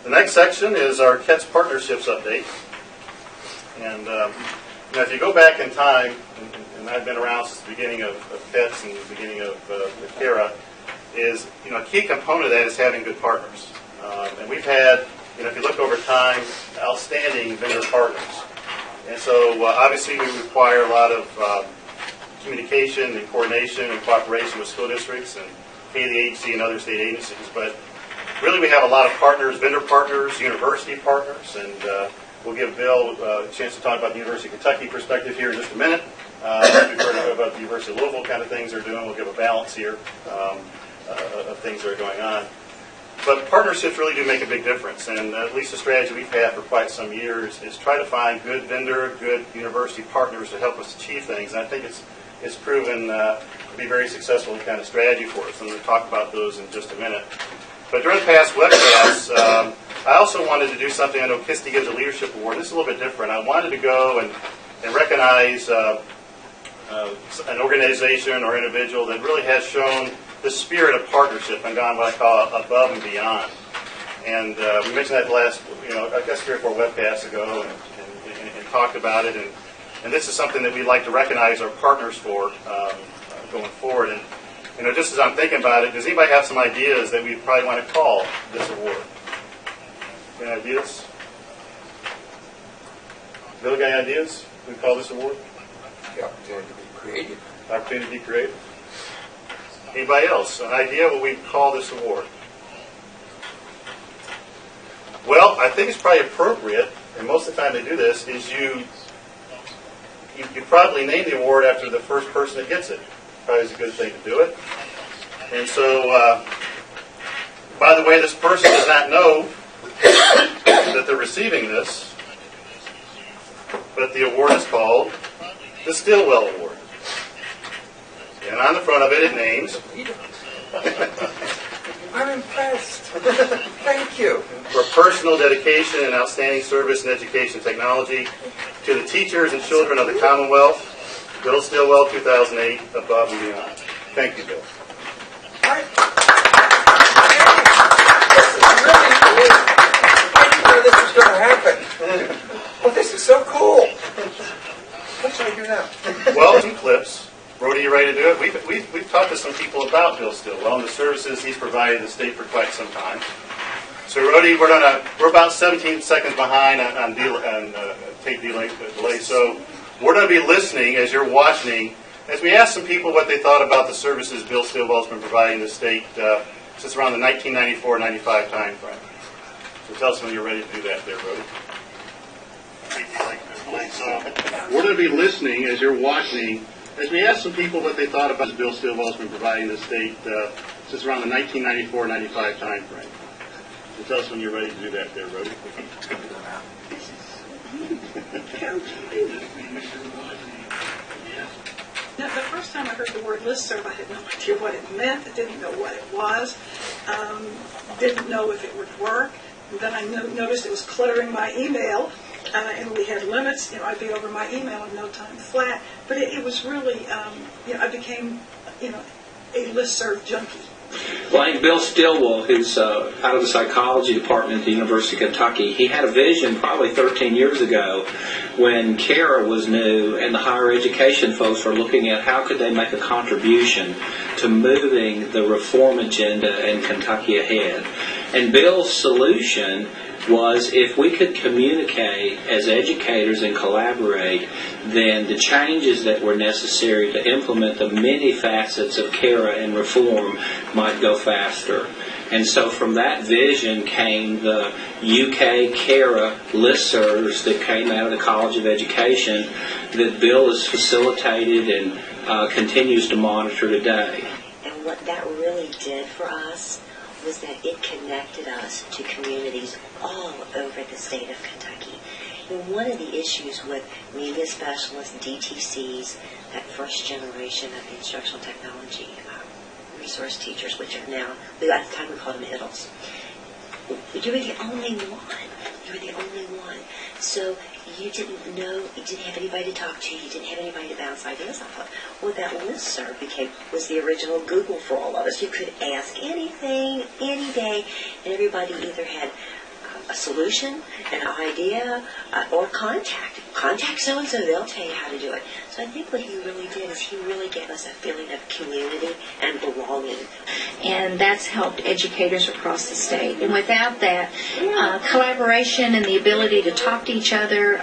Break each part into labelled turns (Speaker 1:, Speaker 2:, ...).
Speaker 1: The next section is our KETS Partnerships update. And if you go back in time, and I've been around since the beginning of KETS and the beginning of CARA, is a key component of that is having good partners. And we've had, if you look over time, outstanding vendor partners. And so obviously we require a lot of communication and coordination and cooperation with school districts and KDHC and other state agencies. But really we have a lot of partners, vendor partners, university partners, and we'll give Bill a chance to talk about the University of Kentucky perspective here in just a minute. We've heard about the University of Louisville kind of things they're doing. We'll give a balance here of things that are going on. But partnerships really do make a big difference, and at least the strategy we've had for quite some years is try to find good vendor, good university partners to help us achieve things. And I think it's proven to be very successful kind of strategy for us, and we'll talk about those in just a minute. But during the past webcasts, I also wanted to do something. I know KISTI gives a leadership award. This is a little bit different. I wanted to go and recognize an organization or individual that really has shown the spirit of partnership and gone what I call above and beyond. And we mentioned that last, I guess 3 or 4 webcasts ago, and talked about it. And this is something that we'd like to recognize our partners for going forward. And just as I'm thinking about it, does anybody have some ideas that we probably want to call this award? Any ideas? Bill, got any ideas? We call this award?
Speaker 2: The opportunity to be creative.
Speaker 1: Opportunity to be creative. Anybody else? An idea what we call this award? Well, I think it's probably appropriate, and most of the time they do this, is you probably name the award after the first person that gets it. Probably is a good thing to do it. And so, by the way, this person does not know that they're receiving this, but the award is called the Stillwell Award. And on the front of it, it names.
Speaker 2: I'm impressed. Thank you.
Speaker 1: For personal dedication and outstanding service in education technology to the teachers and children of the Commonwealth, Bill Stillwell, 2008, above and beyond. Thank you, Bill.
Speaker 2: This is really neat. I didn't know this was going to happen. Well, this is so cool. What should I do now?
Speaker 1: Well, some clips. Brody, you ready to do it? We've talked to some people about Bill Stillwell and the services he's provided the state for quite some time. So, Brody, we're about 17 seconds behind on tape delay. So, we're going to be listening as you're watching, as we ask some people what they thought about the services Bill Stillwell's been providing the state since around the 1994-95 time frame. So, tell us when you're ready to do that, there, Brody. So, we're going to be listening as you're watching. As we asked some people what they thought about Bill Stillwell's been providing the state since around the 1994-95 time frame. So tell us when you're ready to do that there, Brody.
Speaker 3: Now, the first time I heard the word listserv, I had no idea what it meant. I didn't know what it was. Didn't know if it would work. And then I noticed it was cluttering my email. And we had limits. I'd be over my email in no time flat. But it was really, I became, a listserv junkie.
Speaker 4: Well, I think Bill Stillwell, who's out of the psychology department at the University of Kentucky, he had a vision probably 13 years ago when CARA was new and the higher education folks were looking at how could they make a contribution to moving the reform agenda in Kentucky ahead. And Bill's solution was if we could communicate as educators and collaborate, then the changes that were necessary to implement the many facets of CARA and reform might go faster. And so from that vision came the UK CARA listservs that came out of the College of Education that Bill has facilitated and continues to monitor today.
Speaker 5: And what that really did for us was that it connected us to communities all over the state of Kentucky. And one of the issues with media specialists, DTCs, that first generation of the instructional technology resource teachers, which are now, at the time we called them IDLs, you were the only one. You were the only one. So you didn't know, you didn't have anybody to talk to, you didn't have anybody to bounce ideas off of. What that listserv was the original Google for all of us. You could ask anything, any day, and everybody either had a solution, an idea, or contact so-and-so, they'll tell you how to do it. So I think what he really did is he really gave us a feeling of community and belonging.
Speaker 6: And that's helped educators across the state. And without that, collaboration and the ability to talk to each other,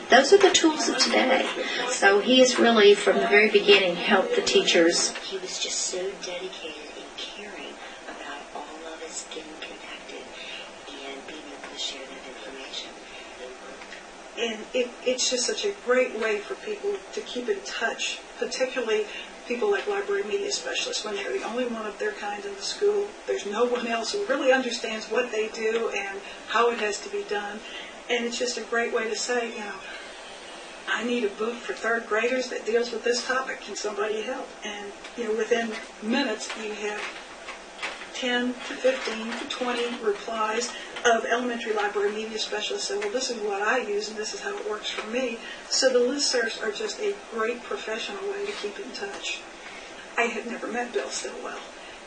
Speaker 6: those are the tools of today. So he has really, from the very beginning, helped the teachers.
Speaker 5: He was just so dedicated and caring about all of us getting connected and being able to share that information.
Speaker 3: And it's just such a great way for people to keep in touch, particularly people like library media specialists, when they're the only one of their kind in the school. There's no one else who really understands what they do and how it has to be done. And it's just a great way to say, I need a book for third graders that deals with this topic. Can somebody help? And, within minutes, you have 10 to 15 to 20 replies of elementary library media specialists say, well, this is what I use and this is how it works for me. So the listservs are just a great professional way to keep in touch. I had never met Bill Stillwell.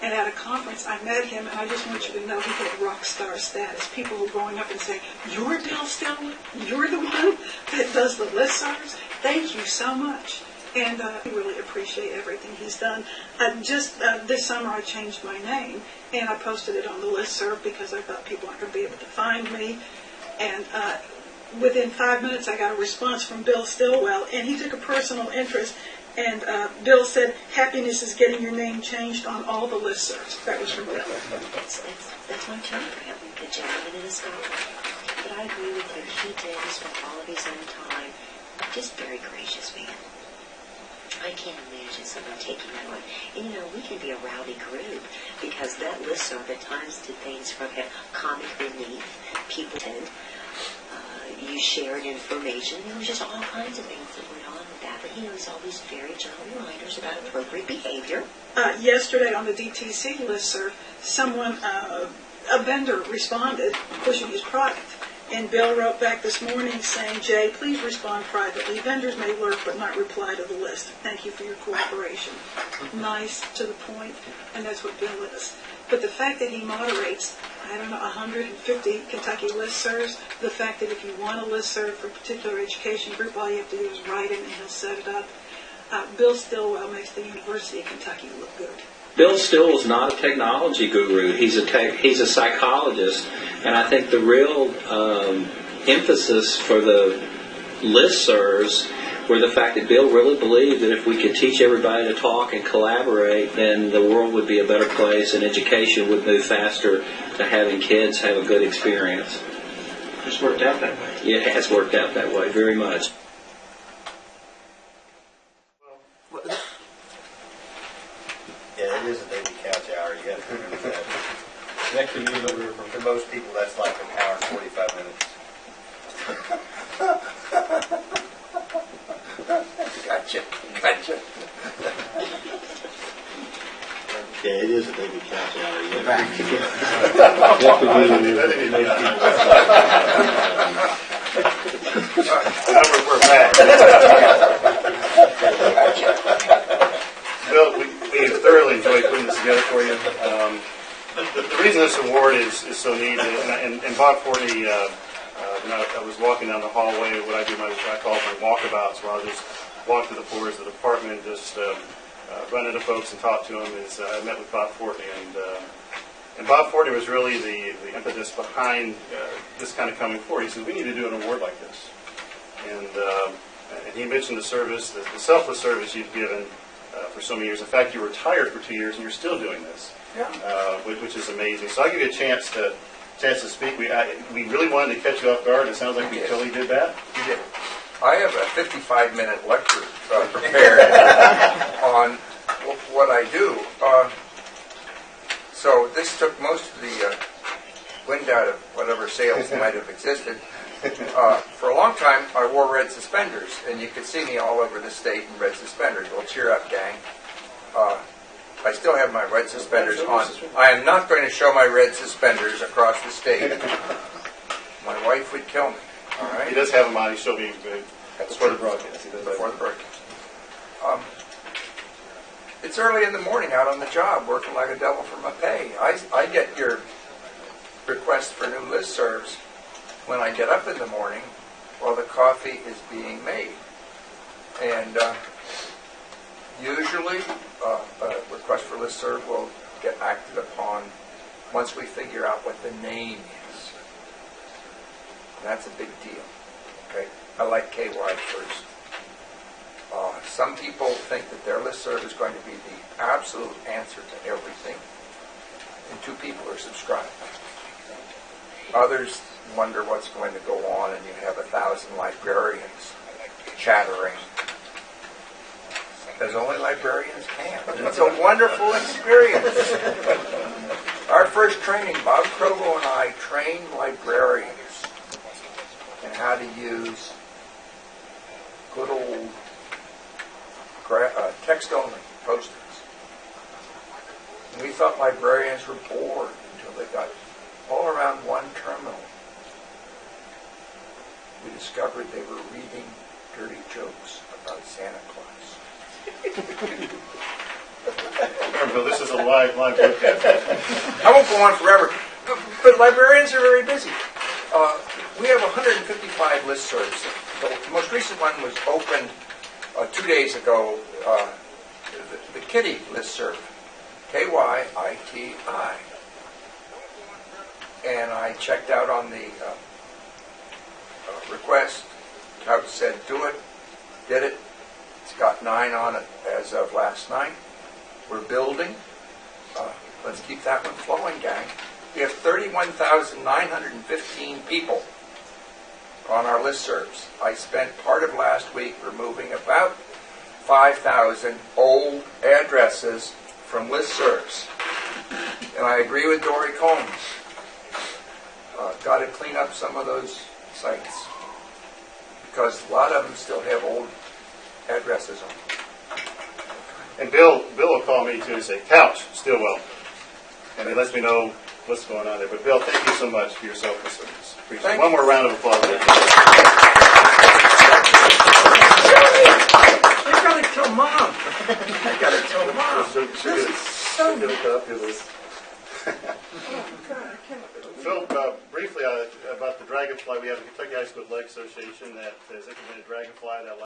Speaker 3: And at a conference, I met him, and I just want you to know he had rock star status. People were going up and saying, you're Bill Stillwell? You're the one that does the listservs? Thank you so much. And I really appreciate everything he's done. Just this summer, I changed my name, and I posted it on the listserv because I thought people aren't going to be able to find me. And within 5 minutes, I got a response from Bill Stillwell, and he took a personal interest. And Bill said, happiness is getting your name changed on all the listservs. That was from Bill.
Speaker 5: That's my term for him, the gentleman in the sky. But I agree with you. He did this with all of his own time. Just very gracious man. I can't imagine someone taking that on. And we can be a rowdy group because that listserv at times did things from comic relief. People did. You shared information. There was just all kinds of things that went on with that. But he's always very gentle reminders about appropriate behavior.
Speaker 3: Yesterday on the DTC listserv, someone, a vendor responded pushing his product. And Bill wrote back this morning saying, Jay, please respond privately. Vendors may lurk but not reply to the list. Thank you for your cooperation. Nice, to the point, and that's what Bill is. But the fact that he moderates, 150 Kentucky listservs, the fact that if you want a listserv for a particular education group, all you have to do is write it and he'll set it up. Bill Stillwell makes the University of Kentucky look good.
Speaker 4: Bill Stillwell is not a technology guru. He's a psychologist, and I think the real emphasis for the listservs were the fact that Bill really believed that if we could teach everybody to talk and collaborate, then the world would be a better place and education would move faster to having kids have a good experience.
Speaker 2: It's worked out that way.
Speaker 4: Yeah, it has worked out that way very much.
Speaker 7: Yeah, it is a daily couch hour. You got to remember that. That commute for most people, that's like an hour and 45 minutes. Gotcha. Yeah, it is a daily couch hour. You got to
Speaker 1: We're back. Bill, we thoroughly enjoyed putting this together for you. The reason this award is so neat, and Bob Fortney, I was walking down the hallway, what I call my walkabouts, where I'll just walk through the floors of the department, just run into folks and talk to them. I met with Bob Fortney, and Bob Fortney was really the impetus behind this kind of coming forward. He said, we need to do an award like this. And he mentioned the service, the selfless service you've given for so many years. In fact, you were retired for 2 years, and you're still doing this, which is amazing. So I'll give you a chance to speak. We really wanted to catch you off guard. It sounds like we totally did that.
Speaker 2: You did. I have a 55-minute lecture prepared on what I do. So this took most of the wind out of whatever sales might have existed. For a long time, I wore red suspenders, and you could see me all over the state in red suspenders. Well, cheer up, gang. I still have my red suspenders on. I am not going to show my red suspenders across the state. My wife would kill me. All right.
Speaker 1: He does have them on. He showed me before the broadcast. He does
Speaker 2: before the broadcast. It's early in the morning out on the job, working like a devil for my pay. I get your request for new listservs when I get up in the morning while the coffee is being made. And usually, a request for listserv will get acted upon once we figure out what the name is. That's a big deal. Okay, I like KY first. Some people think that their listserv is going to be the absolute answer to everything, and 2 people are subscribed. Others wonder what's going to go on, and you have 1,000 librarians chattering, as only librarians can. It's a wonderful experience. Our first training, Bob Krogo and I trained librarians in how to use good old text-only postings. And we thought librarians were bored until they got all around one terminal. We discovered they were reading dirty jokes about Santa Claus.
Speaker 1: Bill, this is a live broadcast.
Speaker 2: I won't go on forever, but librarians are very busy. We have 155 listservs. The most recent one was opened 2 days ago, the Kitty listserv, KYITI. And I checked out on the request. Couch said do it, did it. It's got 9 on it as of last night. We're building. Let's keep that one flowing, gang. We have 31,915 people on our listservs. I spent part of last week removing about 5,000 old addresses from listservs. And I agree with Dory Combs. Got to clean up some of those sites, because a lot of them still have old addresses on them.
Speaker 1: And Bill will call me too and say, Couch, Stillwell. And he lets me know what's going on there. But Bill, thank you so much for your selfless service. Appreciate it. One more round of applause.
Speaker 2: I gotta tell Mom. I gotta tell Mom. This is so good.
Speaker 1: Phil, briefly about the Dragonfly, we have the Kentucky High School Athletic Association that has implemented Dragonfly that